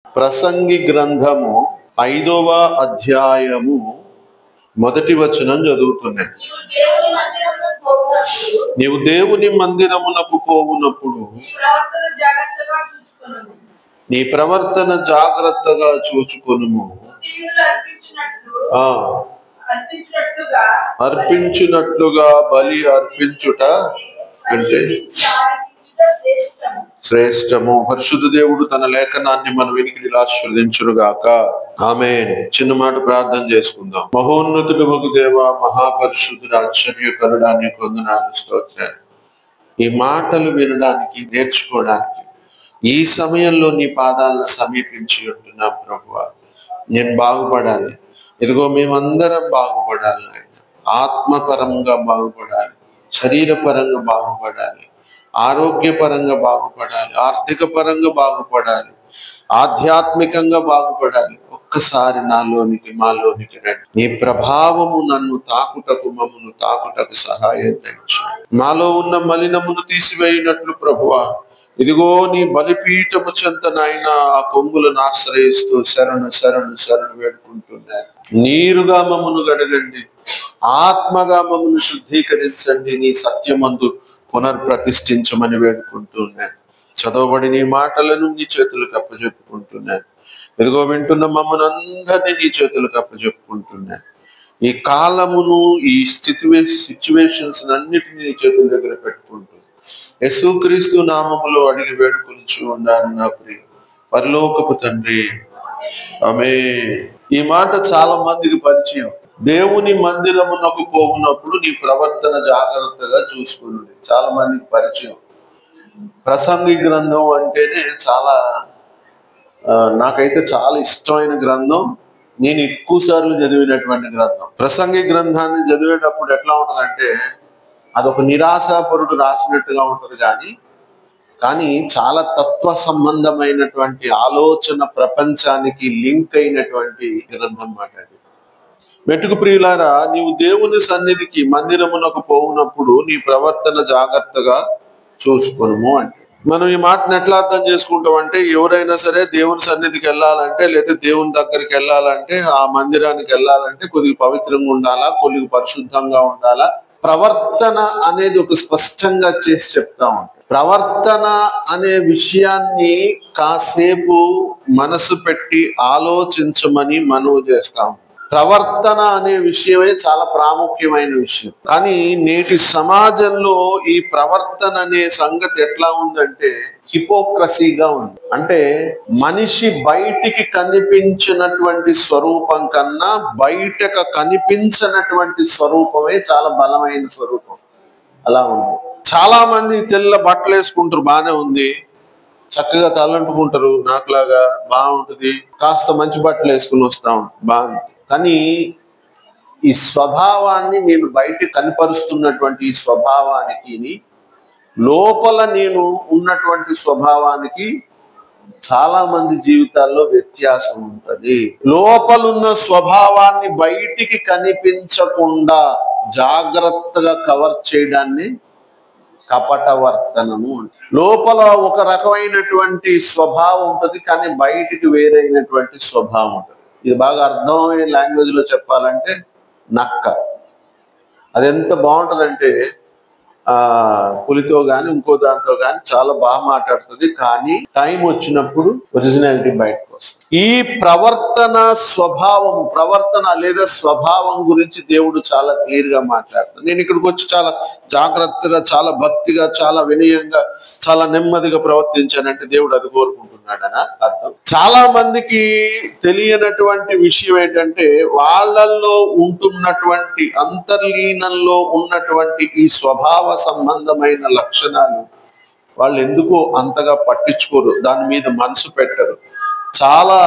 ప్రసంగి గ్రంథము 5వ అధ్యాయము మొదటి వచనం చదువుతున్నాయి. నీవు దేవుని మందిరమునకు పోవునప్పుడు నీ ప్రవర్తన జాగ్రత్తగా చూచుకొనుము. అర్పించినట్లుగా బలి అర్పించుట అంటే శ్రేష్టము. పరిశుద్ధ దేవుడు తన లేఖనాన్ని మన వినికిడిలో ఆశీర్వదించునుగాక. ఆమేన్. చిన్న మాట ప్రార్థన చేసుకుందాం. మహోన్నతుడవగు దేవా, మహాపరిశుద్ధుడు, ఆశ్చర్యకరుడా, నీకు వందనాలు, స్తోత్రాలు. ఈ మాటలు వినడానికి, నేర్చుకోవడానికి ఈ సమయంలో నీ పాదాలను సమీపించి ఉంటున్నా ప్రభువా. నేను బాగుపడాలి. ఇదిగో మేమందరం బాగుపడాలి నాయన. ఆత్మపరంగా బాగుపడాలి, శరీరపరంగా బాగుపడాలి, ఆరోగ్యపరంగా బాగుపడాలి, ఆర్థిక పరంగా బాగుపడాలి, ఆధ్యాత్మికంగా బాగుపడాలి. ఒక్కసారి మాలోనికి రండి. నీ ప్రభావము నన్ను తాకుటకు, మమ్మను తాకుటకు సహాయం దయచేయండి. మాలో ఉన్న మలినమును తీసివేయినట్లు ప్రభువా, ఇదిగో నీ బలిపీఠము చెంత నాయన ఆ కొమ్ములను ఆశ్రయిస్తూ శరణు శరణు శరణు వేడుకుంటున్నాను. నీరుగా మమ్మను గడగండి, ఆత్మగా మమ్మను శుద్ధీకరించండి, నీ సత్యమందు పునర్ప్రతిష్ఠించమని వేడుకుంటున్నాను. చదవబడి నీ మాటలను నీ చేతులకు అప్పచెప్పుకుంటున్నాను. ఇదిగో వింటున్న మమ్మల్ని అందరినీ నీ చేతులకు అప్పచెప్పుకుంటున్నాను. ఈ కాలమును, ఈ సిచ్యువేషన్స్ అన్నిటినీ నీ చేతుల దగ్గర పెట్టుకుంటూ యేసుక్రీస్తు నామములో అడిగి వేడుకొనుచు ఉన్నాను నా ప్రియ పరలోకపు తండ్రి, ఆమేన్. ఈ మాట చాలా మందికి పరిచయం. దేవుని మందిరమునకు పోవునప్పుడు నీ ప్రవర్తన జాగ్రత్తగా చూసుకుని చాలా మందికి పరిచయం. ప్రసంగి గ్రంథం అంటేనే నాకైతే చాలా ఇష్టమైన గ్రంథం. నేను ఎక్కువ సార్లు చదివినటువంటి గ్రంథం. ప్రసంగి గ్రంథాన్ని చదివేటప్పుడు ఎట్లా ఉంటుందంటే అదొక నిరాశాపరుడు రాసినట్టుగా ఉంటది, కానీ చాలా తత్వ సంబంధమైనటువంటి ఆలోచన ప్రపంచానికి లింక్ అయినటువంటి గ్రంథం మాట అది. మెట్టుకు ప్రియులారా, నీవు దేవుని సన్నిధికి మందిరమునకు పోవునప్పుడు నీ ప్రవర్తన జాగ్రత్తగా చూసుకొనుము అంటే మనం ఈ మాటను ఎట్లా అర్థం చేసుకుంటాం అంటే, ఎవరైనా సరే దేవుని సన్నిధికి వెళ్ళాలంటే, లేదా దేవుని దగ్గరికి వెళ్ళాలంటే, ఆ మందిరానికి వెళ్ళాలంటే కొద్దిగా పవిత్రంగా ఉండాలా, కొద్దిగా పరిశుద్ధంగా ఉండాలా. ప్రవర్తన అనేది ఒక స్పష్టంగా చేసి చెప్తా ఉంటాం. ప్రవర్తన అనే విషయాన్ని కాసేపు మనసు పెట్టి ఆలోచించమని మనవి చేస్తాం. ప్రవర్తన అనే విషయమే చాలా ప్రాముఖ్యమైన విషయం. కానీ నేటి సమాజంలో ఈ ప్రవర్తన అనే సంగతి ఎట్లా ఉందంటే హిపోక్రసీగా ఉంది. అంటే మనిషి బయటికి కనిపించినటువంటి స్వరూపం కన్నా బయటకు కనిపించినటువంటి స్వరూపమే చాలా బలమైన స్వరూపం. అలా ఉంది. చాలా మంది తెల్ల బట్టలు వేసుకుంటారు, బాగానే ఉంది, చక్కగా తలంటుకుంటారు, నాకులాగా బాగుంటుంది, కాస్త మంచి బట్టలు వేసుకుని వస్తా ఉంటుంది, బాగుంది. కానీ ఈ స్వభావాన్ని నేను బయట కనపరుస్తున్నటువంటి ఈ స్వభావానికి, లోపల నేను ఉన్నటువంటి స్వభావానికి చాలా మంది జీవితాల్లో వ్యత్యాసం ఉంటుంది. లోపలున్న స్వభావాన్ని బయటికి కనిపించకుండా జాగ్రత్తగా కవర్ చేయడాన్ని కపటవర్తనము. లోపల ఒక రకమైనటువంటి స్వభావం ఉంటుంది, కానీ బయటికి వేరైనటువంటి స్వభావం ఉంటుంది. ఇది బాగా అర్థమయ్యే లాంగ్వేజ్ లో చెప్పాలంటే నక్క. అది ఎంత బాగుంటుందంటే పులితో గాని ఇంకో దాంతో గాని చాలా బాగా మాట్లాడుతుంది, కానీ టైం వచ్చినప్పుడు ఒరిజినాలిటీ బయటకు వస్తుంది. ఈ ప్రవర్తన లేదా స్వభావం గురించి దేవుడు చాలా క్లియర్ గా మాట్లాడుతాడు. నేను ఇక్కడికి వచ్చి చాలా జాగ్రత్తగా, చాలా భక్తిగా, చాలా వినయంగా, చాలా నెమ్మదిగా ప్రవర్తించానంటే దేవుడు అది కోరుకుంటున్నాడని అర్థం. చాలా మందికి తెలియనటువంటి విషయం ఏంటంటే వాళ్ళల్లో ఉంటున్నటువంటి అంతర్లీనంలో ఉన్నటువంటి ఈ స్వభావ సంబంధమైన లక్షణాలు వాళ్ళు ఎందుకో అంతగా పట్టించుకోరు, దాని మీద మనసు పెట్టరు, చాలా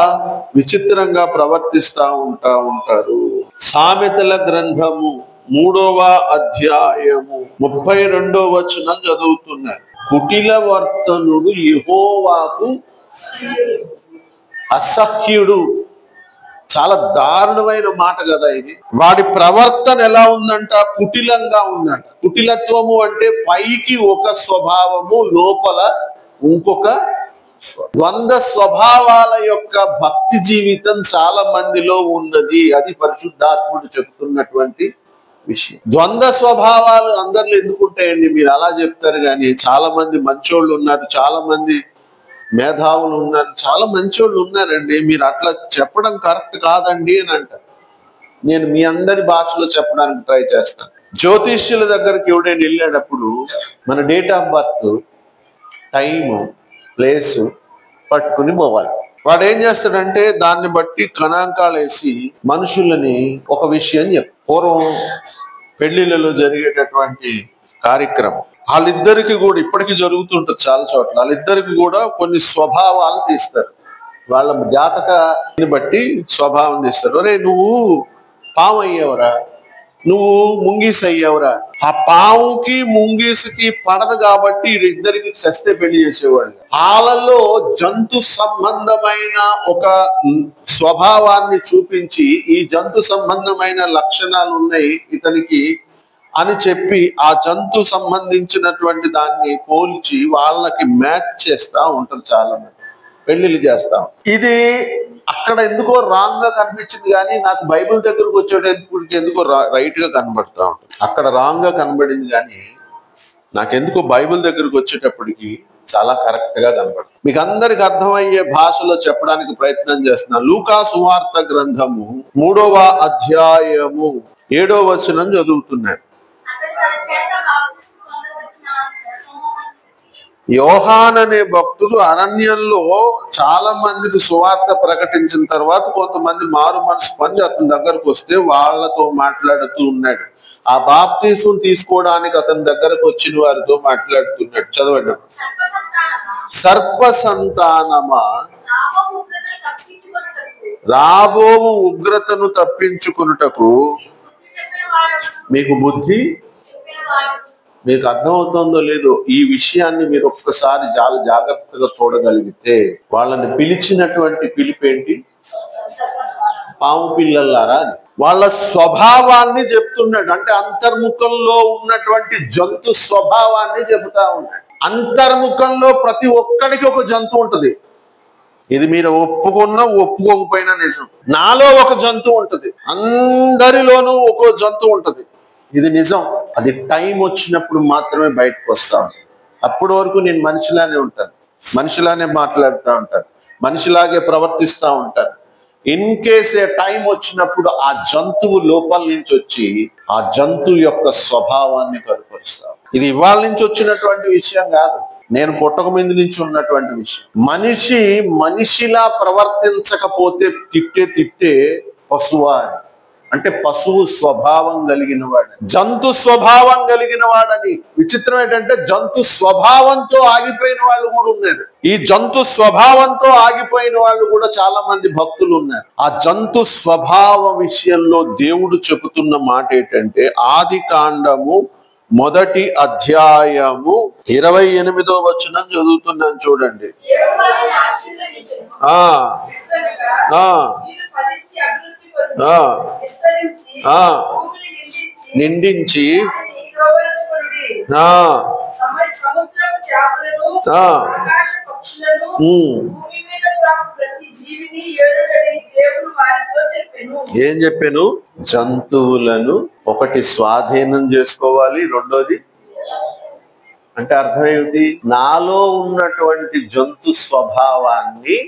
విచిత్రంగా ప్రవర్తిస్తూ ఉంటారు. సామెతల గ్రంథము 3వ అధ్యాయము 32వ వచనం చదువుతున్నారు. కుటిల వర్తనుడు యెహోవాకు అసహ్యుడు. చాలా దారుణమైన మాట కదా ఇది. వాడి ప్రవర్తన ఎలా ఉందంట? కుటిలంగా ఉందంట. కుటిలత్వము అంటే పైకి ఒక స్వభావము, లోపల ఇంకొక ద్వంద్వ స్వభావాల యొక్క భక్తి జీవితం చాలా మందిలో ఉన్నది. అది పరిశుద్ధాత్ముడు చెప్తున్నటువంటి విషయం. ద్వంద్వ స్వభావాలు అందరిలో ఎందుకు ఉంటాయండి? మీరు అలా చెప్తారు కానీ చాలా మంది మంచోళ్ళు ఉన్నారు, చాలా మంది మేధావులు ఉన్నారు, చాలా మంచోళ్ళు ఉన్నారండి. మీరు అట్లా చెప్పడం కరెక్ట్ కాదండి అని అంటారు. నేను మీ అందరి భాషలో చెప్పడానికి ట్రై చేస్తాను. జ్యోతిష్యుల దగ్గరికి ఎవడైనా వెళ్ళేటప్పుడు మన date of birth, time, place పట్టుకుని పోవాలి. వాడు ఏం చేస్తాడంటే దాన్ని బట్టి గణాంకాలు వేసి మనుషులని ఒక విషయం పూర్వం పెళ్లిళ్ళలో జరిగేటటువంటి కార్యక్రమం వాళ్ళిద్దరికి కూడా ఇప్పటికీ జరుగుతుంటుంది చాలా చోట్ల. వాళ్ళిద్దరికి కూడా కొన్ని స్వభావాలు తీస్తారు. వాళ్ళ జాతకాన్ని బట్టి స్వభావం తీస్తారు. అరే నువ్వు పాము అయ్యేవరా, నువ్వు ముంగీసు అయ్యేవరా. ఆ పావుకి ముంగీసుకి పడదు కాబట్టి ఇద్దరికి చస్తే పెళ్లి చేసేవాళ్ళు. వాళ్ళలో జంతు సంబంధమైన ఒక స్వభావాన్ని చూపించి ఈ జంతు సంబంధమైన లక్షణాలు ఉన్నాయి ఇతనికి అని చెప్పి ఆ జంతు సంబంధించినటువంటి దాన్ని పోల్చి వాళ్ళకి మ్యాచ్ చేస్తా ఉంటారు చాలా మంది, పెళ్లిళ్ళు చేస్తాం. ఇది అక్కడ ఎందుకో రాంగ్ గా కనిపించింది కానీ నాకు బైబిల్ దగ్గరకు వచ్చేటప్పటికి ఎందుకో రైట్ గా కనబడతా ఉంటుంది. అక్కడ రాంగ్ గా కనబడింది కానీ నాకెందుకో బైబిల్ దగ్గరకు వచ్చేటప్పటికి చాలా కరెక్ట్ గా కనబడుతుంది. మీకు అందరికి అర్థమయ్యే భాషలో చెప్పడానికి ప్రయత్నం చేస్తున్నాను. లూకా సువార్త గ్రంథము 3వ అధ్యాయము 7వ వచనం చదువుతున్నాడు. యోహాన్ అనే భక్తుడు అరణ్యంలో చాలా మందికి సువార్త ప్రకటించిన తర్వాత కొంతమంది మారు మనసు పొంది అతని దగ్గరకు వస్తే వాళ్ళతో మాట్లాడుతూ ఉన్నాడు. ఆ బాప్తీసం తీసుకోవడానికి అతని దగ్గరకు వచ్చిన వారితో మాట్లాడుతున్నాడు. చదవండి. సర్ప సంతానమా, రాబో ఉగ్రతను తప్పించుకున్నటకు మీకు బుద్ధి. మీకు అర్థమవుతుందో లేదో ఈ విషయాన్ని మీరు ఒక్కసారి చాలా జాగ్రత్తగా చూడగలిగితే వాళ్ళని పిలిచినటువంటి పిలిపేంటి? పాము పిల్లలారా అని. వాళ్ళ స్వభావాన్ని చెప్తున్నాడు. అంటే అంతర్ముఖంలో ఉన్నటువంటి జంతు స్వభావాన్ని చెబుతా ఉన్నాడు. అంతర్ముఖంలో ప్రతి ఒక్కడికి ఒక జంతువు ఉంటది. ఇది మీరు ఒప్పుకున్నా ఒప్పుకోకపోయినా నిజం. నాలో ఒక జంతువు ఉంటది, అందరిలోనూ ఒక్కో జంతువు ఉంటది. ఇది నిజం. అది టైం వచ్చినప్పుడు మాత్రమే బయటకు వస్తాం. అప్పటి వరకు నేను మనిషిలానే ఉంటాను, మనిషిలానే మాట్లాడుతూ ఉంటాను, మనిషిలాగే ప్రవర్తిస్తూ ఉంటాను. ఇన్ కేస్ ఏ టైం వచ్చినప్పుడు ఆ జంతువు లోపల నుంచి వచ్చి ఆ జంతువు యొక్క స్వభావాన్ని కనపరుస్తాం. ఇది ఇవాళ నుంచి వచ్చినటువంటి విషయం కాదు, నేను పుట్టక ముందు నుంచి ఉన్నటువంటి విషయం. మనిషి మనిషిలా ప్రవర్తించకపోతే తిట్టే పశువా అని. అంటే పశువు స్వభావం కలిగిన వాడు, జంతు స్వభావం కలిగిన వాడని. విచిత్రం ఏంటంటే జంతు స్వభావంతో ఆగిపోయిన వాళ్ళు కూడా ఉన్నారు. ఈ జంతు స్వభావంతో ఆగిపోయిన వాళ్ళు కూడా చాలా మంది భక్తులు ఉన్నారు. ఆ జంతు స్వభావ విషయంలో దేవుడు చెబుతున్న మాట ఏంటంటే ఆదికాండము 1వ అధ్యాయము 28వ వచనం చదువుతున్నాను చూడండి. నిండించి ఏం చెప్పాను? జంతువులను ఒకటి స్వాధీనం చేసుకోవాలి, రెండోది అంటే అర్థం ఏమిటి? నాలో ఉన్నటువంటి జంతు స్వభావాన్ని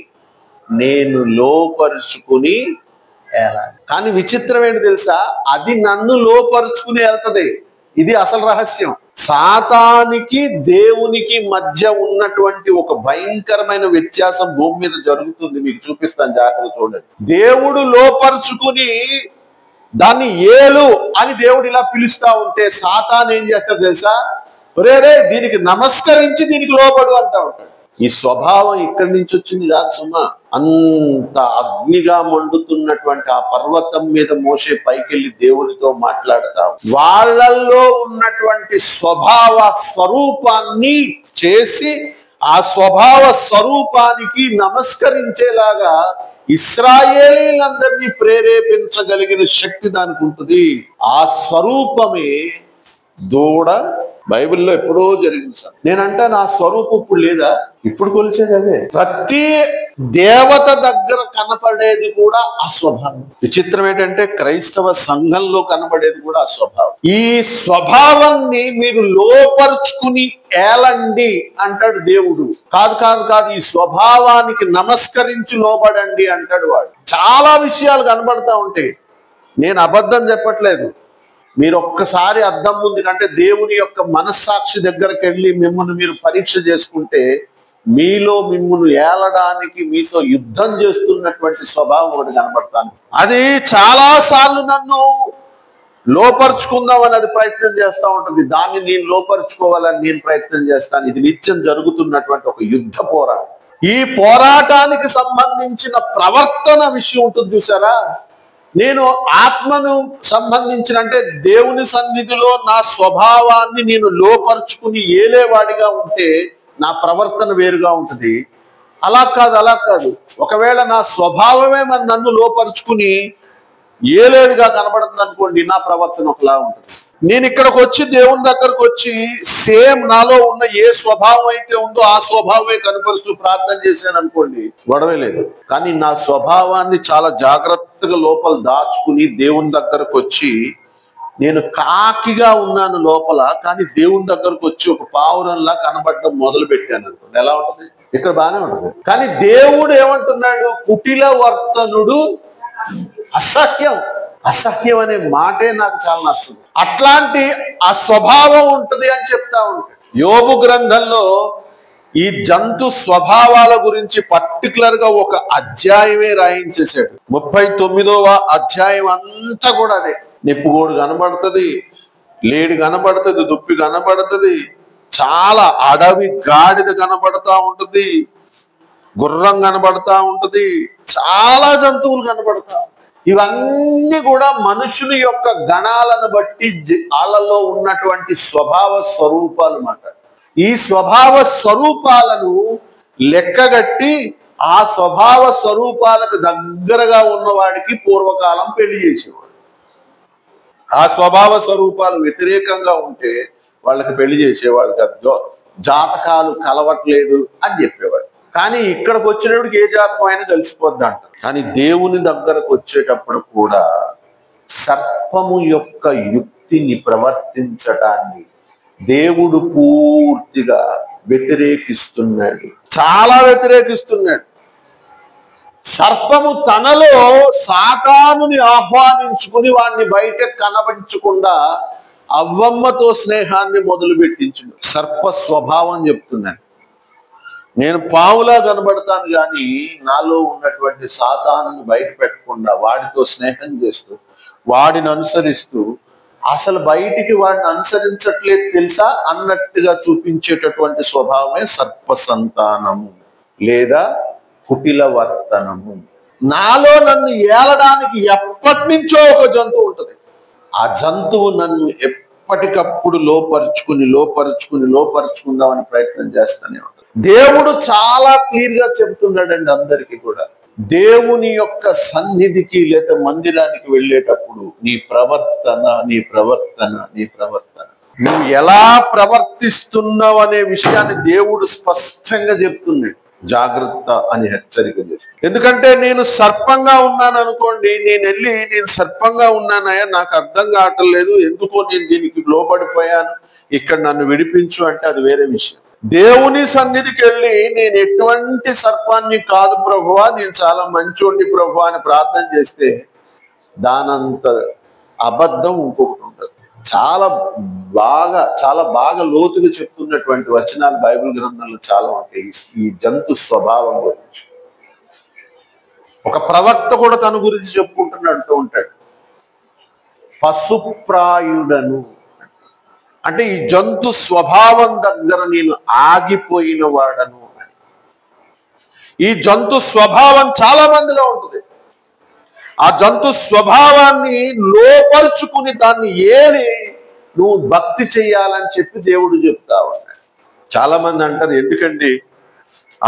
నేను లోపరుచుకుని వెళ్ళాలి. కానీ విచిత్రం ఏంటి తెలుసా? అది నన్ను లోపరుచుకుని వెళ్తది. ఇది అసలు రహస్యం. సాతానికి దేవునికి మధ్య ఉన్నటువంటి ఒక భయంకరమైన వ్యత్యాసం భూమి మీద జరుగుతుంది. మీకు చూపిస్తాను, జాగ్రత్తగా చూడండి. దేవుడు లోపరుచుకుని దాన్ని ఏలు అని దేవుడు ఇలా పిలుస్తా ఉంటే సాతాను ఏం చేస్తాడు తెలుసా? రే దీనికి నమస్కరించి దీనికి లోపడు అంటా ఉంటాడు. ఈ స్వభావం ఇక్కడి నుంచి వచ్చింది కాదు సుమా. అంత అగ్నిగా మండుతున్నటువంటి ఆ పర్వతం మీద మోసే పైకెళ్ళి దేవునితో మాట్లాడతాం. వాళ్ళల్లో ఉన్నటువంటి స్వభావ స్వరూపాన్ని చేసి ఆ స్వభావ స్వరూపానికి నమస్కరించేలాగా ఇశ్రాయేలీలందరినీ ప్రేరేపించగలిగిన శక్తి దానికి ఉంటుంది. ఆ స్వరూపమే దూడ, బైబిల్లో ఎప్పుడో జరిగింది సార్. నేనంటే నా స్వరూపం ఇప్పుడు లేదా? ఇప్పుడు కొలిచేది అదే. ప్రతి దేవత దగ్గర కనపడేది కూడా అస్వభావం. విచిత్రం ఏంటంటే క్రైస్తవ సంఘంలో కనపడేది కూడా అస్వభావం. ఈ స్వభావాన్ని మీరు లోపరుచుకుని ఏలండి అంటాడు దేవుడు. కాదు కాదు కాదు, ఈ స్వభావానికి నమస్కరించి లోబడండి అంటాడు వాడు. చాలా విషయాలు కనబడతా ఉంటాయి. నేను అబద్ధం చెప్పట్లేదు. మీరు ఒక్కసారి అద్దం ముందు కంటే దేవుని యొక్క మనస్సాక్షి దగ్గరికి వెళ్ళి మిమ్మల్ని మీరు పరీక్ష చేసుకుంటే మీలో మిమ్మల్ని ఏలడానికి మీతో యుద్ధం చేస్తున్నటువంటి స్వభావం ఒకటి కనబడతాను. అది చాలా సార్లు నన్ను లోపరుచుకుందామని అది ప్రయత్నం చేస్తూ ఉంటుంది. దాన్ని నేను లోపరుచుకోవాలని నేను ప్రయత్నం చేస్తాను. ఇది నిత్యం జరుగుతున్నటువంటి ఒక యుద్ధ పోరాటం. ఈ పోరాటానికి సంబంధించిన ప్రవర్తన విషయం ఉంటుంది చూసారా. నేను ఆత్మను సంబంధించిన అంటే దేవుని సన్నిధిలో నా స్వభావాన్ని నేను లోపరుచుకుని ఏలేవాడిగా ఉంటే నా ప్రవర్తన వేరుగా ఉంటుంది. అలా కాదు. ఒకవేళ నా స్వభావమే మరి నన్ను లోపరుచుకుని ఏలేదుగా కనబడుతుంది అనుకోండి, నా ప్రవర్తన ఒకలా ఉంటుంది. నేను ఇక్కడికి వచ్చి దేవుని దగ్గరకు వచ్చి సేమ్ నాలో ఉన్న ఏ స్వభావం అయితే ఉందో ఆ స్వభావమే కనపరుస్తూ ప్రార్థన చేశాను అనుకోండి, గొడవే లేదు. కానీ నా స్వభావాన్ని చాలా జాగ్రత్తగా లోపల దాచుకుని దేవుని దగ్గరకు వచ్చి నేను కాకిగా ఉన్నాను లోపల, కానీ దేవుని దగ్గరకు వచ్చి ఒక పావురంలా కనబడడం మొదలు పెట్టాను అనుకోండి, ఎలా ఉంటుంది? ఇక్కడ బాగానే ఉంటుంది. కానీ దేవుడు ఏమంటున్నాడు? కుటిల వర్తనుడు అసహ్యం అనే మాటే నాకు చాలా నచ్చదు. అట్లాంటి ఆ స్వభావం ఉంటుంది అని చెప్తా ఉంటాడు. యోబు గ్రంథంలో ఈ జంతు స్వభావాల గురించి పర్టికులర్ గా ఒక అధ్యాయమే రాయించేశాడు. 39వ అధ్యాయం అంతా కూడా అదే. నిప్పుగోడు కనబడుతుంది, లేడి కనబడుతుంది, దుప్పి కనబడుతుంది, చాలా అడవి గాడిద కనబడతా ఉంటుంది, గుర్రం కనబడతా ఉంటుంది, చాలా జంతువులు కనబడతా. ఇవన్నీ కూడా మనుషుని యొక్క గణాలను బట్టి వాళ్ళలో ఉన్నటువంటి స్వభావ స్వరూపాలు అన్నమాట. ఈ స్వభావ స్వరూపాలను లెక్కగట్టి ఆ స్వభావ స్వరూపాలకు దగ్గరగా ఉన్నవాడికి పూర్వకాలం పెళ్లి చేసేవాడు. ఆ స్వభావ స్వరూపాలు వ్యతిరేకంగా ఉంటే వాళ్ళకి పెళ్లి చేసేవాడు కాదు. జాతకాలు కలవట్లేదు అని చెప్పేవాడు. కానీ ఇక్కడికి వచ్చినప్పటికి ఏ జాతకం అయినా కలిసిపోద్ది అంటారు. కానీ దేవుని దగ్గరకు వచ్చేటప్పుడు కూడా సర్పము యొక్క యుక్తిని ప్రవర్తించటాన్ని దేవుడు పూర్తిగా వ్యతిరేకిస్తున్నాడు, చాలా వ్యతిరేకిస్తున్నాడు. సర్పము తనలో సాతానుని ఆహ్వానించుకుని వాడిని బయట కనబడించకుండా అవ్వమ్మతో స్నేహాన్ని మొదలు పెట్టించిండు. సర్ప స్వభావం చెప్తున్నాను. నేను పావులా కనబడతాను కానీ నాలో ఉన్నటువంటి సాతానుని బయట పెట్టకుండా వాడితో స్నేహం చేస్తూ వాడిని అనుసరిస్తూ అసలు బయటికి వాడిని అనుసరించట్లేదు తెలుసా అన్నట్టుగా చూపించేటటువంటి స్వభావమే సర్ప సంతానము లేదా కుటిల వర్తనము. నాలో నన్ను ఏలడానికి ఎప్పటి నుంచో ఒక జంతువు ఉంటుంది. ఆ జంతువు నన్ను ఎప్పటికప్పుడు లోపరుచుకుందామని ప్రయత్నం చేస్తూనే ఉంటుంది. దేవుడు చాలా క్లియర్ గా చెబుతున్నాడండి అందరికీ కూడా. దేవుని యొక్క సన్నిధికి లేదా మందిరానికి వెళ్ళేటప్పుడు నీ ప్రవర్తన నువ్వు ఎలా ప్రవర్తిస్తున్నావు అనే విషయాన్ని దేవుడు స్పష్టంగా చెప్తున్నాడు. జాగ్రత్త అని హెచ్చరిక చేస్తాడు. ఎందుకంటే నేను సర్పంగా ఉన్నాను అనుకోండి, నేను సర్పంగా ఉన్నానయ్యా, నాకు అర్థం కావట్లేదు, ఎందుకో నేను దీనికి లోబడిపోయాను, ఇక్కడ నన్ను విడిపించు అంటే అది వేరే విషయం. దేవుని సన్నిధికి వెళ్ళి నేను ఎటువంటి సర్పాన్ని కాదు ప్రభువా, నేను చాలా మంచోండి ప్రభువా అని ప్రార్థన చేస్తే దానంత అబద్ధం ఇంకొకటి ఉంటుంది. చాలా బాగా లోతుగా చెప్తున్నటువంటి వచనాలు బైబిల్ గ్రంథంలో చాలా ఉంటాయి ఈ జంతు స్వభావం గురించి. ఒక ప్రవక్త కూడా తన గురించి చెప్పుకుంటున్నట్టు ఉంటాడు, పశుప్రాయుడను. అంటే ఈ జంతు స్వభావం దగ్గర నేను ఆగిపోయిన వాడను అని. ఈ జంతు స్వభావం చాలా మందిలో ఉంటుంది. ఆ జంతు స్వభావాన్ని లోపరుచుకుని దాన్ని ఏలి నువ్వు భక్తి చెయ్యాలని చెప్పి దేవుడు చెప్తా ఉన్నాడు. చాలా మంది అంటారు, ఎందుకండి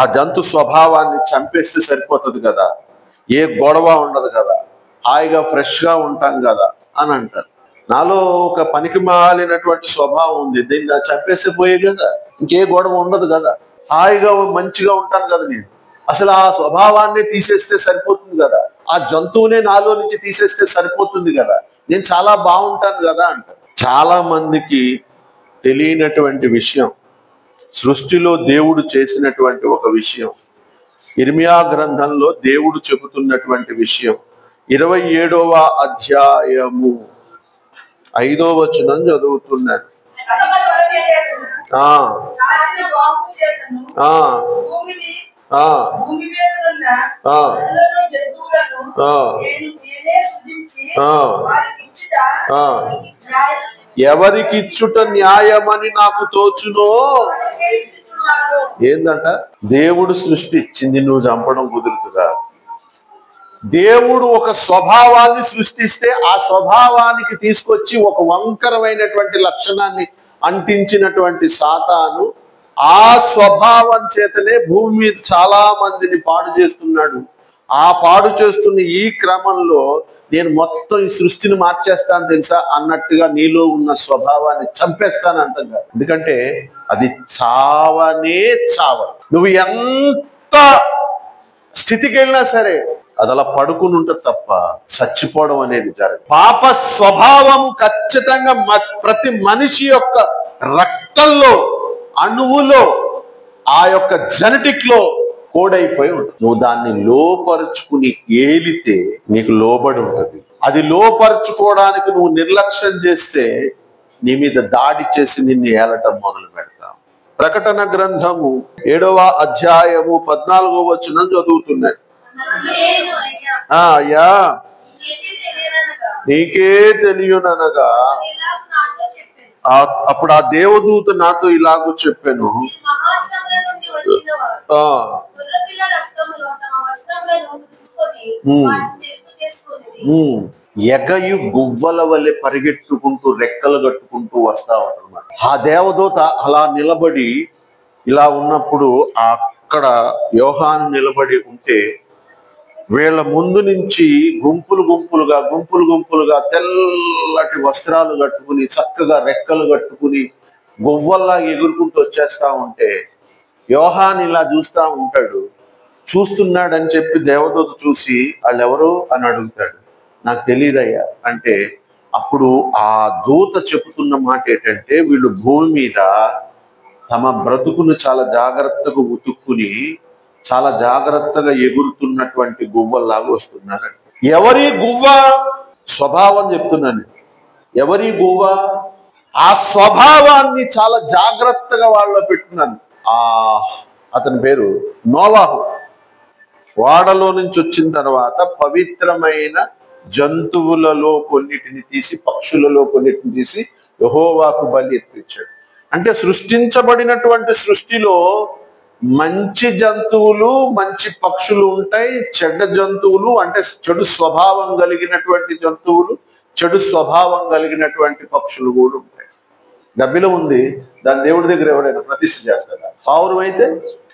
ఆ జంతు స్వభావాన్ని చంపేస్తే సరిపోతుంది కదా, ఏ గొడవ ఉండదు కదా, హాయిగా ఫ్రెష్గా ఉంటాం కదా అని అంటారు. నాలో ఒక పనికి మాలినటువంటి స్వభావం ఉంది, దీన్ని చంపేస్తే పోయే కదా, ఇంకే గొడవ ఉండదు కదా, హాయిగా మంచిగా ఉంటాను కదా నేను. అసలు ఆ స్వభావాన్ని తీసేస్తే సరిపోతుంది కదా, ఆ జంతువునే నాలో నుంచి తీసేస్తే సరిపోతుంది కదా, నేను చాలా బాగుంటాను కదా అంటారు. చాలా మందికి తెలియనటువంటి విషయం, సృష్టిలో దేవుడు చేసినటువంటి ఒక విషయం, ఇర్మియా గ్రంథంలో దేవుడు చెబుతున్నటువంటి విషయం. 27వ అధ్యాయము 5వ వచనం చదువుతున్నాను. ఎవరికిచ్చుట న్యాయమని నాకు తోచునో. ఏందంట? దేవుడు సృష్టి ఇచ్చింది, నువ్వు చంపడం కుదురుతుందా? దేవుడు ఒక స్వభావాన్ని సృష్టిస్తే ఆ స్వభావానికి తీసుకొచ్చి ఒక వంకరమైనటువంటి లక్షణాన్ని అంటించినటువంటి సాతాను ఆ స్వభావం చేతనే భూమి మీద చాలా మందిని పాడు చేస్తున్నాడు. ఆ పాడు చేస్తున్న ఈ క్రమంలో నేను మొత్తం ఈ సృష్టిని మార్చేస్తాను తెలుసా అన్నట్టుగా నీలో ఉన్న స్వభావాన్ని చంపేస్తాను అంటాం కదా. ఎందుకంటే అది చావనే చావ. నువ్వు ఎంత స్థితికి వెళ్ళినా సరే అది అలా పడుకుని ఉంటుంది తప్ప చచ్చిపోవడం అనేది జరగదు. పాప స్వభావము ఖచ్చితంగా ప్రతి మనిషి యొక్క రక్తంలో, అణువులో, ఆ యొక్క జెనెటిక్ లో కోడైపోయి ఉంటుంది. నువ్వు దాన్ని లోపరుచుకుని ఏలితే నీకు లోబడి ఉంటుంది. అది లోపరుచుకోవడానికి నువ్వు నిర్లక్ష్యం చేస్తే నీ మీద దాడి చేసి నిన్ను ఏలటం మొదలు పెడతాం. ప్రకటన గ్రంథము 7వ అధ్యాయము 14వ వచనం చదువుతున్నాను. అయ్యా నీకే తెలియననగా అప్పుడు ఆ దేవదూత నాతో ఇలాగూ చెప్పాను, ఎగయు గువ్వల వలె పరిగెట్టుకుంటూ రెక్కలు కట్టుకుంటూ వస్తా ఉంటారు. ఆ దేవదూత అలా నిలబడి ఇలా ఉన్నప్పుడు అక్కడ యోహాను నిలబడి ఉంటే వీళ్ళ ముందు నుంచి గుంపులు గుంపులుగా తెల్లటి వస్త్రాలు కట్టుకుని చక్కగా రెక్కలు కట్టుకుని గువ్వల్లా ఎగురుకుంటూ వచ్చేస్తా ఉంటే యోహాన్ ఇలా చూస్తా ఉంటాడు. చూస్తున్నాడని చెప్పి దేవదూత చూసి వాళ్ళెవరు అని అడుగుతాడు. నాకు తెలియదయ్యా అంటే అప్పుడు ఆ దూత చెబుతున్న మాట ఏంటంటే, వీళ్ళు భూమి మీద తమ బ్రతుకును చాలా జాగ్రత్తగా ఉతుక్కుని చాలా జాగ్రత్తగా ఎగురుతున్నటువంటి గువ్వల్లాగా వస్తున్నారు. ఎవరి గువ్వ? స్వభావం చెప్తున్నాను. ఎవరి గువ్వ? ఆ స్వభావాన్ని చాలా జాగ్రత్తగా వాళ్ళలో పెట్టున్నాను. అతని పేరు నోవాహు. వాడలో నుంచి వచ్చిన తర్వాత పవిత్రమైన జంతువులలో కొన్నిటిని తీసి, పక్షులలో కొన్నిటిని తీసి యెహోవాకు బలి ఎత్తించాడు. అంటే సృష్టించబడినటువంటి సృష్టిలో మంచి జంతువులు, మంచి పక్షులు ఉంటాయి, చెడ్డ జంతువులు అంటే చెడు స్వభావం కలిగినటువంటి జంతువులు, చెడు స్వభావం కలిగినటువంటి పక్షులు కూడా ఉంటాయి. గబ్బిలం ఉంది, దాని దేవుడి దగ్గర ఎవరైనా ప్రతిష్ఠ చేస్తారా? పావురం అయితే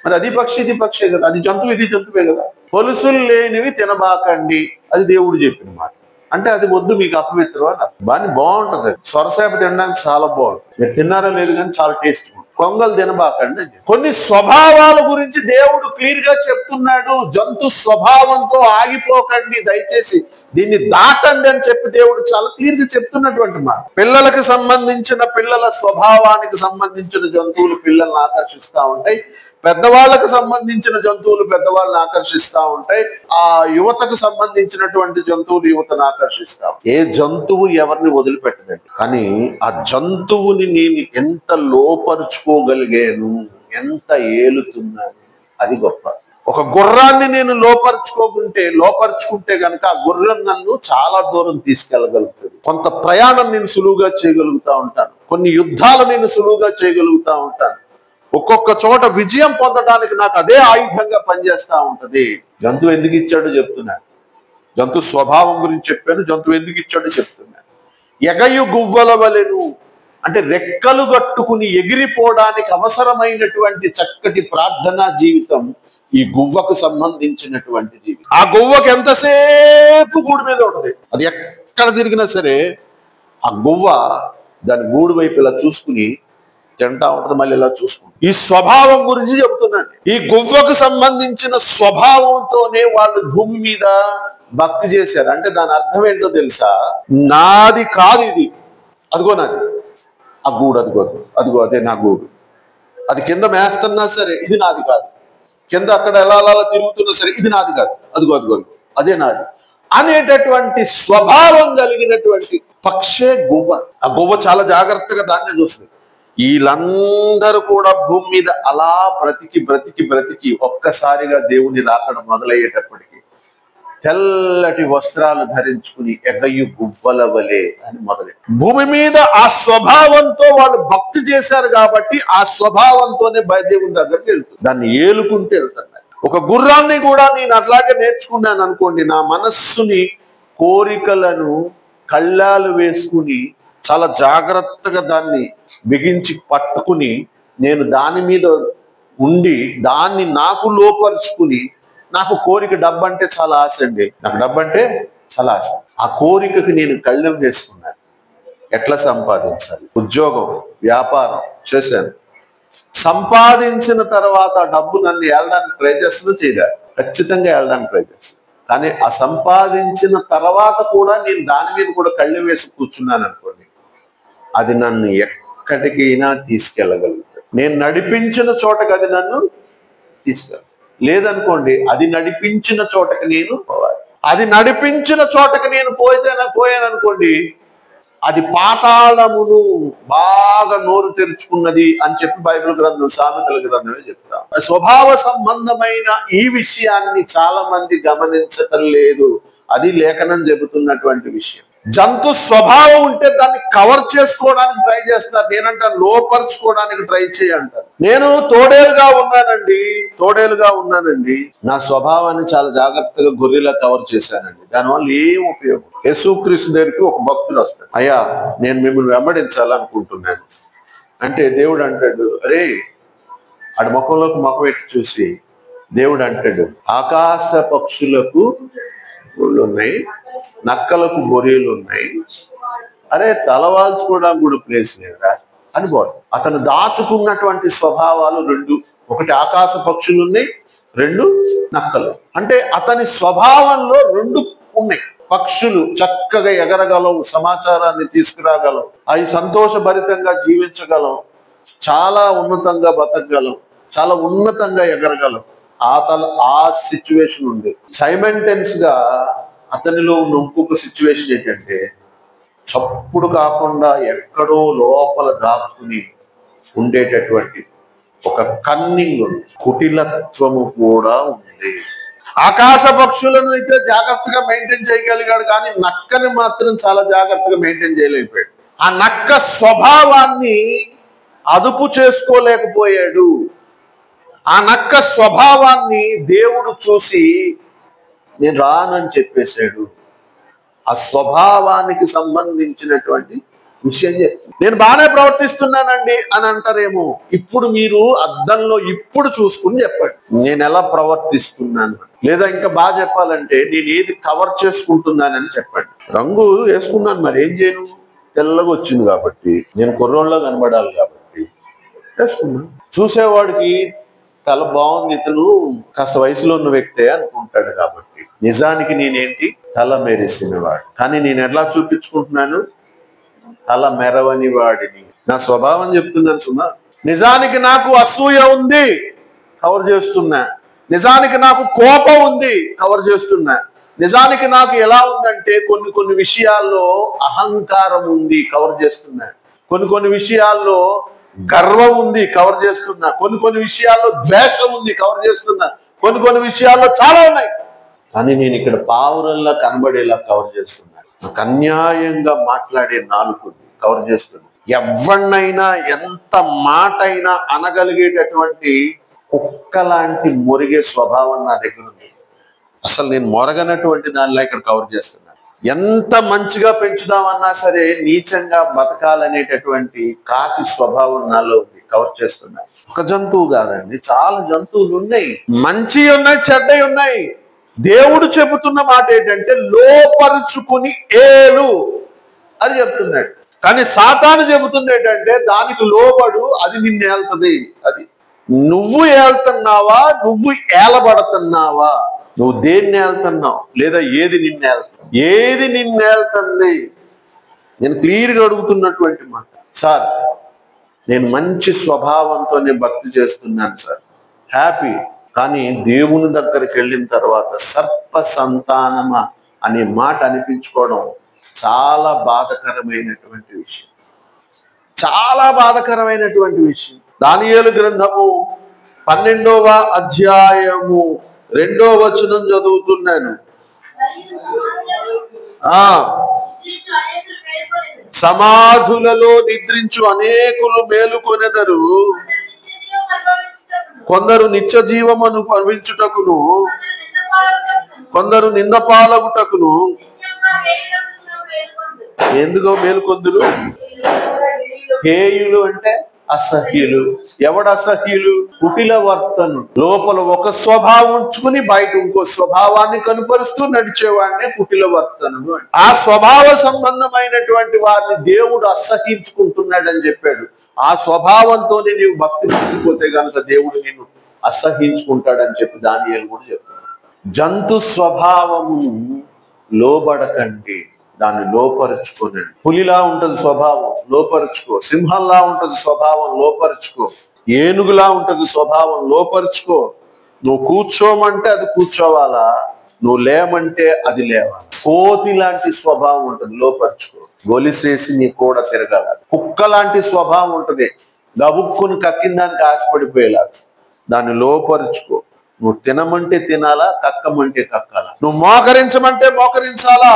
మరి అది పక్షి ఇది పక్షే కదా, అది జంతువు ఇది జంతువే కదా. పొలుసులు లేనివి తినబాకండి, అది దేవుడు చెప్పిన మాట. అంటే అది వద్దు, మీకు అపవిత్రం అని. బాగుంటది, సొరసేప తినడానికి చాలా బాగుంటుంది. మీరు తిన్నారో లేదు కానీ చాలా టేస్ట్. కొంగలు తినబాకండి. కొన్ని స్వభావాల గురించి దేవుడు క్లియర్ గా చెప్తున్నాడు. జంతు స్వభావంతో ఆగిపోకండి, దయచేసి దీన్ని దాటండి అని చెప్పి దేవుడు చాలా క్లియర్ గా చెప్తున్నటువంటి మాట. పిల్లలకు సంబంధించిన పిల్లల స్వభావానికి సంబంధించిన జంతువులు పిల్లల్ని ఆకర్షిస్తూ ఉంటాయి, పెద్దవాళ్ళకు సంబంధించిన జంతువులు పెద్దవాళ్ళని ఆకర్షిస్తూ ఉంటాయి, ఆ యువతకు సంబంధించినటువంటి జంతువులు యువతను ఆకర్షిస్తాం. ఏ జంతువు ఎవరిని వదిలిపెట్టదండి. కానీ ఆ జంతువుని నేను ఎంత లోపరుచుకోగలిగాను, ఎంత ఏలుతున్నాను, అది గొప్ప. ఒక గుర్రాన్ని నేను లోపరుచుకుంటే గనక ఆ గుర్రం నన్ను చాలా దూరం తీసుకెళ్ళగలుగుతుంది. కొంత ప్రయాణం నేను సులువుగా చేయగలుగుతా ఉంటాను, కొన్ని యుద్ధాలు నేను సులువుగా చేయగలుగుతా ఉంటాను. ఒక్కొక్క చోట విజయం పొందడానికి నాకు అదే ఆయుధంగా పనిచేస్తా ఉంటది. జంతువు ఎందుకు ఇచ్చాడో చెప్తున్నాను, జంతు స్వభావం గురించి చెప్పాను, జంతువు ఎందుకు ఇచ్చాడో చెప్తున్నాను. ఎగయు గువ్వల వలెను అంటే రెక్కలు కట్టుకుని ఎగిరిపోవడానికి అవసరమైనటువంటి చక్కటి ప్రార్థనా జీవితం ఈ గువ్వకు సంబంధించినటువంటి జీవితం. ఆ గువ్వకు ఎంతసేపు గూడు మీద ఉంటది, అది ఎక్కడ తిరిగినా సరే ఆ గువ్వ దాని గూడు వైపు ఇలా చూసుకుని తింటా ఉంటుంది, మళ్ళీ ఇలా చూసుకుంటుంది. ఈ స్వభావం గురించి చెబుతున్నాను. ఈ గువ్వకు సంబంధించిన స్వభావంతోనే వాళ్ళు భూమి మీద భక్తి చేశారు. అంటే దాని అర్థం ఏంటో తెలుసా? నాది కాదు ఇది, అదిగో నాది, ఆ గూడు అదిగో, అదిగో అదే నా గూడు, అది కింద మేస్తున్నా సరే ఇది నాది కాదు, కింద అక్కడ ఎలా అలా తిరుగుతున్నా సరే ఇది నాది కాదు, అదిగో అదిగో అదే నాది అనేటటువంటి స్వభావం కలిగినటువంటి పక్షే గువ్వ. ఆ గువ్వ చాలా జాగ్రత్తగా దాన్ని చూస్తుంది. వీళ్ళందరూ కూడా భూమి మీద అలా బ్రతికి బ్రతికి బ్రతికి ఒక్కసారిగా దేవుని రాకడం మొదలయ్యేటప్పటికి తెల్లటి వస్త్రాలు ధరించుకుని ఎగయు గువ్వల వలె అని మొదలై భూమి మీద ఆ స్వభావంతో వాళ్ళు భక్తి చేశారు కాబట్టి ఆ స్వభావంతోనే దేవుని దగ్గరికి వెళ్తుంది, దాన్ని ఏలుకుంటూ వెళ్తున్నారు. ఒక గుర్రాన్ని కూడా నేను అట్లాగే నేర్చుకున్నాను అనుకోండి, నా మనస్సుని కోరికలను కళ్ళాలు వేసుకుని చాలా జాగ్రత్తగా దాన్ని బిగించి పట్టుకుని నేను దాని మీద ఉండి దాన్ని నాకు లోపరుచుకుని, నాకు కోరిక డబ్బు అంటే చాలా ఆశ అండి, నాకు డబ్బు అంటే చాలా ఆశ. ఆ కోరికకి నేను కళ్ళెం వేసుకున్నాను. ఎట్లా సంపాదించాలి? ఉద్యోగం వ్యాపారం చేశాను. సంపాదించిన తర్వాత డబ్బు నన్ను ఏళ్ళడానికి ట్రై చేస్తుందో చేయదా? ఖచ్చితంగా ఏళ్ళడానికి ట్రై చేస్తుంది. కానీ ఆ సంపాదించిన తర్వాత కూడా నేను దాని మీద కూడా కళ్ళెం వేసి కూర్చున్నాను అనుకోండి, అది నన్ను ఎక్కడికైనా తీసుకెళ్ళగలుగుతాడు. నేను నడిపించిన చోటకి అది నన్ను తీసుకెళ్ళదు. లేదనుకోండి, అది నడిపించిన చోటకి నేను పోవాలి. అది నడిపించిన చోటకి నేను పోయాను అనుకోండి, అది పాతాళమును బాగా నోరు తెరుచుకున్నది అని చెప్పి బైబిల్ గ్రంథం, సామెతల గ్రంథమే చెప్తాం. స్వభావ సంబంధమైన ఈ విషయాన్ని చాలా మంది గమనించటం లేదు. అది లేఖనం చెబుతున్నటువంటి విషయం. జంతు స్వభావం ఉంటే దాన్ని కవర్ చేసుకోవడానికి ట్రై చేస్తున్నారు. నేనంటాను లోపరుచుకోవడానికి ట్రై చేయంటారు. నేను తోడేలుగా ఉన్నానండి, నా స్వభావాన్ని చాలా జాగ్రత్తగా గొర్రెలా కవర్ చేశానండి. దానివల్ల ఏం ఉపయోగం? యేసుక్రీస్తు దగ్గరికి ఒక భక్తుడు వస్తాడు, అయ్యా నేను మిమ్మల్ని వెంబడించాలనుకుంటున్నాను అంటే దేవుడు అంటాడు, అరే ఆడి ముఖంలోకి ముఖం ఎట్టి చూసి దేవుడు అంటాడు, ఆకాశ పక్షులకు ఊళ్ళు ఉన్నాయి, నక్కలకు బొరియలు ఉన్నాయి, అరే తలవాల్చుకోవడానికి కూడా ప్లేస్ లేదురా అని బోరు. అతను దాచుకున్నటువంటి స్వభావాలు రెండు, ఒకటి ఆకాశ పక్షులు ఉన్నాయి, రెండు నక్కలు. అంటే అతని స్వభావంలో రెండు ఉన్నాయి. పక్షులు చక్కగా ఎగరగలవు, సమాచారాన్ని తీసుకురాగలవు, అవి సంతోషభరితంగా జీవించగలం, చాలా ఉన్నతంగా బతకగలం, చాలా ఉన్నతంగా ఎగరగలం. ఆ సిచ్యువేషన్ ఉంది. సైమెంటెన్స్ గా అతనిలో ఉన్న ఇంకొక సిచ్యువేషన్ ఏంటంటే, చప్పుడు కాకుండా ఎక్కడో లోపల దాక్కుని ఉండేటటువంటి ఒక కన్నింగ్, కుటిలత్వము కూడా ఉంది. ఆకాశ పక్షులను అయితే జాగ్రత్తగా మెయింటైన్ చేయగలిగాడు, కానీ నక్కని మాత్రం చాలా జాగ్రత్తగా మెయింటైన్ చేయలేకపోయాడు. ఆ నక్క స్వభావాన్ని అదుపు చేసుకోలేకపోయాడు. ఆ నక్క స్వభావాన్ని దేవుడు చూసి నేను రానని చెప్పేశాడు. ఆ స్వభావానికి సంబంధించినటువంటి విషయం నేను బాగానే ప్రవర్తిస్తున్నానండి అని అంటారేమో. ఇప్పుడు మీరు అద్దంలో ఇప్పుడు చూసుకుని చెప్పండి, నేను ఎలా ప్రవర్తిస్తున్నాను. లేదా ఇంకా బాగా చెప్పాలంటే, నేను ఏది కవర్ చేసుకుంటున్నానని చెప్పండి. రంగు వేసుకున్నాను, మరి ఏం చేయను, తెల్లగా వచ్చింది కాబట్టి, నేను కుర్రోళ్ళ కనబడాలి కాబట్టి వేసుకున్నాను. చూసేవాడికి తల బాగుంది, ఇతను కాస్త వయసులో ఉన్న వ్యక్తే అనుకుంటాడు కాబట్టి, నిజానికి నేనేంటి, తల మెరిసిన వాడు. కానీ నేను ఎలా చూపించుకుంటున్నాను, తల మెరవని వాడిని. నా స్వభావం చెప్తున్నాను సుమా. నిజానికి నాకు అసూయ ఉంది, కవర్ చేస్తున్నా. నిజానికి నాకు కోపం ఉంది, కవర్ చేస్తున్నా. నిజానికి నాకు ఎలా ఉందంటే, కొన్ని విషయాల్లో అహంకారం ఉంది, కవర్ చేస్తున్నా. కొన్ని విషయాల్లో గర్వం ఉంది, కవర్ చేస్తున్నా. కొన్ని విషయాల్లో ద్వేషం ఉంది, కవర్ చేస్తున్నా. కొన్ని విషయాల్లో చాలా ఉన్నాయి, కానీ నేను ఇక్కడ పావురల్లా కనబడేలా కవర్ చేస్తున్నా. నాకు అన్యాయంగా మాట్లాడే నాలుగుంది, కవర్ చేస్తున్నా. ఎవరినైనా ఎంత మాట అయినా అనగలిగేటటువంటి కుక్క లాంటి మొరిగే స్వభావం నా దగ్గర ఉంది. అసలు నేను మొరగనటువంటి దానిలో ఇక్కడ కవర్ చేస్తున్నాను. ఎంత మంచిగా పెంచుదామన్నా సరే నీచంగా బతకాలనేటటువంటి కాకి స్వభావం నాలో ఉంది, కవర్ చేస్తున్నాను. ఒక జంతువు కాదండి, చాలా జంతువులు ఉన్నాయి, మంచి ఉన్నాయి, చెడ్డవి ఉన్నాయి. దేవుడు చెబుతున్న మాట ఏంటంటే, లోపరుచుకుని ఏలు అది చెప్తున్నాడు. కానీ సాతాను చెబుతుంది ఏంటంటే దానికి లోబడు, అది నిన్ను ఏళ్తుంది. అది నువ్వు ఏళ్తున్నావా, నువ్వు ఏలబడుతున్నావా, నువ్వు దేన్ని ఏళ్తున్నావు, లేదా ఏది నిన్నేళ్తుంది? నేను క్లియర్గా అడుగుతున్నటువంటి మాట. సార్, నేను మంచి స్వభావంతోనే భక్తి చేస్తున్నాను సార్, హ్యాపీ. కానీ దేవుని దగ్గరికి వెళ్ళిన తర్వాత సర్ప సంతానమా అనే మాట అనిపించుకోవడం చాలా బాధకరమైనటువంటి విషయం, చాలా బాధకరమైనటువంటి విషయం. దానియేలు గ్రంథము 12వ అధ్యాయము 2వ వచనం చదువుతున్నాను. సమాధులలో నిద్రించు అనేకులు మేలుకొనెదరు, కొందరు నిత్య జీవమును అనుభవించుటకును, కొందరు నిందపాలగుటకును. ఎందుకో మేలుకొందురు? హేయులు అంటే అసహ్యులు. ఎవడు అసహ్యులు? కుటిల వర్తను. లోపల ఒక స్వభావం ఉంచుకుని బయట ఇంకో స్వభావాన్ని కనుపరుస్తూ నడిచేవాడినే కుటిల వర్తనుడు. ఆ స్వభావ సంబంధమైనటువంటి వారిని దేవుడు అసహించుకుంటున్నాడని చెప్పాడు. ఆ స్వభావంతోనే నీవు భక్తి మర్చిపోతే గనుక దేవుడు నిన్ను అసహించుకుంటాడని చెప్పి దానియేలు కూడా చెప్తున్నాడు. జంతు స్వభావమును లోబడకండి, దాన్ని లోపరుచుకోనండి. పులిలా ఉంటది స్వభావం, లోపరుచుకో. సింహంలా ఉంటది స్వభావం, లోపరుచుకో. ఏనుగులా ఉంటది స్వభావం, లోపరుచుకో. నువ్వు కూర్చోమంటే అది కూర్చోవాలా, నువ్వు లేమంటే అది లేవాలి. కోతి లాంటి స్వభావం ఉంటుంది, లోపరుచుకో. గొలిసేసి నీ కూడా తిరగాల. కుక్క లాంటి స్వభావం ఉంటుంది, గబుక్కుని కక్కిన దానికి ఆశపడిపోయేలాగా. దాన్ని లోపరుచుకో. నువ్వు తినమంటే తినాలా, కక్కమంటే కక్కాలా. నువ్వు మోకరించమంటే మోకరించాలా,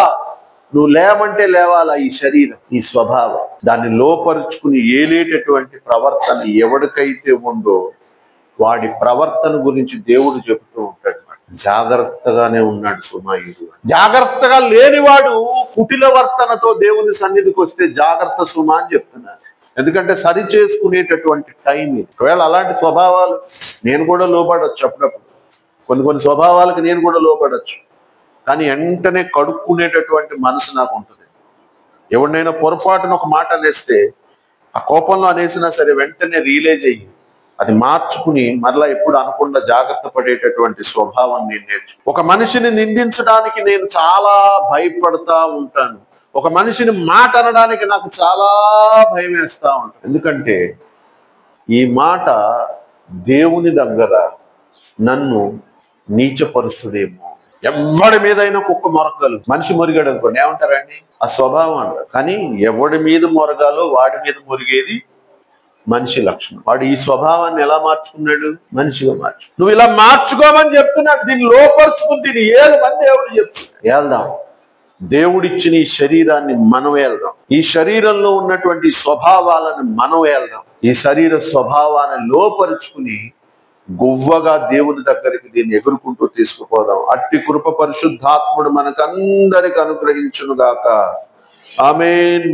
నువ్వు లేమంటే లేవాలా. ఈ శరీరం, ఈ స్వభావం, దాన్ని లోపరుచుకుని ఏలేటటువంటి ప్రవర్తన ఎవరికైతే ఉందో వాడి ప్రవర్తన గురించి దేవుడు చెబుతూ ఉంటాడు. జాగ్రత్తగానే ఉన్నాడు సుమాయుడు. జాగ్రత్తగా లేనివాడు కుటిల వర్తనతో దేవుని సన్నిధికి వస్తే జాగ్రత్త సుమా అని చెప్తున్నాడు. ఎందుకంటే సరి చేసుకునేటటువంటి టైం ఇది. ఒకవేళ అలాంటి స్వభావాలు నేను కూడా లోపడవచ్చు, అప్పుడప్పుడు కొన్ని స్వభావాలకు నేను కూడా లోపడవచ్చు. కానీ వెంటనే కడుక్కునేటటువంటి మనసు నాకు ఉంటుంది. ఎవరినైనా పొరపాటున ఒక మాట అనేస్తే ఆ కోపంలో అనేసినా సరే వెంటనే రియలైజ్ అయ్యి అది మార్చుకుని మరలా ఎప్పుడు అనకుండా జాగ్రత్త పడేటటువంటి స్వభావం నేను నేర్చు. ఒక మనిషిని నిందించడానికి నేను చాలా భయపడతా ఉంటాను. ఒక మనిషిని మాట అనడానికి నాకు చాలా భయం వేస్తూ ఉంటాను. ఎందుకంటే ఈ మాట దేవుని దగ్గర నన్ను నీచపరుస్తుందేమో. ఎవడి మీదైనా కుక్క మొరగలు, మనిషి మొరిగాడు అనుకోండి, ఏమంటారండి? ఆ స్వభావం అంట. కానీ ఎవడి మీద మొరగాలో వాడి మీద మొరిగేది మనిషి లక్షణం. వాడు ఈ స్వభావాన్ని ఎలా మార్చుకున్నాడు? మనిషిగా మార్చు. నువ్వు ఇలా మార్చుకోమని చెప్తున్నాడు. దీన్ని లోపరుచుకుని దీన్ని ఏళ్ళమని దేవుడు చెప్తున్నాడు. ఏళ్దాం. దేవుడిచ్చిన ఈ శరీరాన్ని మనం ఏళ్దాం. ఈ శరీరంలో ఉన్నటువంటి స్వభావాలను మనం ఏళ్దాం. ఈ శరీర స్వభావాన్ని లోపరుచుకుని గువ్వగా దేవుని దగ్గరికి దీన్ని ఎగురుకుంటూ తీసుకుపోదాం. అట్టి కృప పరిశుద్ధాత్ముడు మనకందరికి అనుగ్రహించును గాక. ఆమేన్.